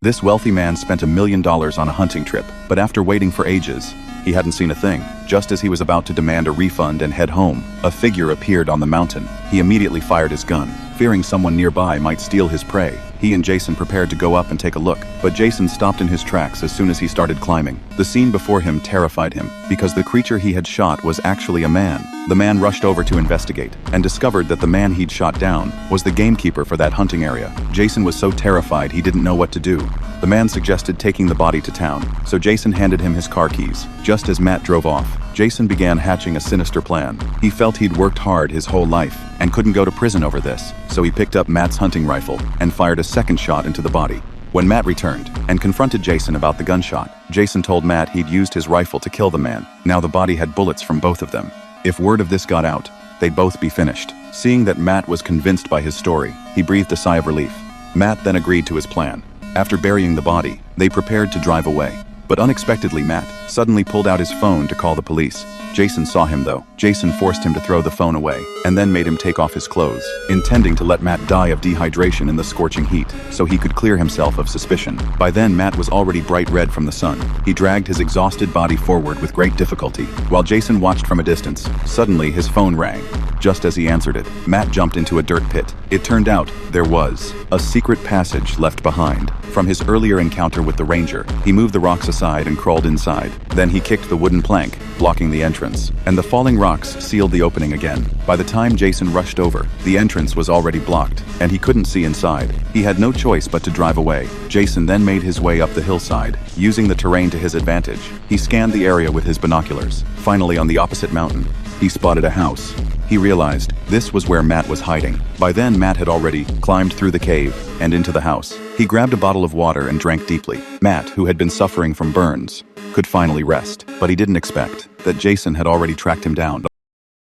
This wealthy man spent $1 million on a hunting trip, but after waiting for ages, he hadn't seen a thing. Just as he was about to demand a refund and head home, a figure appeared on the mountain. He immediately fired his gun, fearing someone nearby might steal his prey. He and Jason prepared to go up and take a look, but Jason stopped in his tracks as soon as he started climbing. The scene before him terrified him, because the creature he had shot was actually a man. The man rushed over to investigate, and discovered that the man he'd shot down was the gamekeeper for that hunting area. Jason was so terrified he didn't know what to do. The man suggested taking the body to town, so Jason handed him his car keys. Just as Matt drove off, Jason began hatching a sinister plan. He felt he'd worked hard his whole life, and couldn't go to prison over this, so he picked up Matt's hunting rifle and fired a second shot into the body. When Matt returned and confronted Jason about the gunshot, Jason told Matt he'd used his rifle to kill the man. Now the body had bullets from both of them. If word of this got out, they'd both be finished. Seeing that Matt was convinced by his story, he breathed a sigh of relief. Matt then agreed to his plan. After burying the body, they prepared to drive away. But unexpectedly, Matt suddenly pulled out his phone to call the police. Jason saw him though. Jason forced him to throw the phone away, and then made him take off his clothes, intending to let Matt die of dehydration in the scorching heat, so he could clear himself of suspicion. By then, Matt was already bright red from the sun. He dragged his exhausted body forward with great difficulty, while Jason watched from a distance. Suddenly, his phone rang. Just as he answered it, Matt jumped into a dirt pit. It turned out there was a secret passage left behind from his earlier encounter with the ranger. He moved the rocks aside and crawled inside. Then he kicked the wooden plank, blocking the entrance, and the falling rocks sealed the opening again. By the time Jason rushed over, the entrance was already blocked, and he couldn't see inside. He had no choice but to drive away. Jason then made his way up the hillside, using the terrain to his advantage. He scanned the area with his binoculars. Finally, on the opposite mountain, he spotted a house. He realized this was where Matt was hiding. By then, Matt had already climbed through the cave and into the house. He grabbed a bottle of water and drank deeply. Matt, who had been suffering from burns, could finally rest, but he didn't expect that Jason had already tracked him down.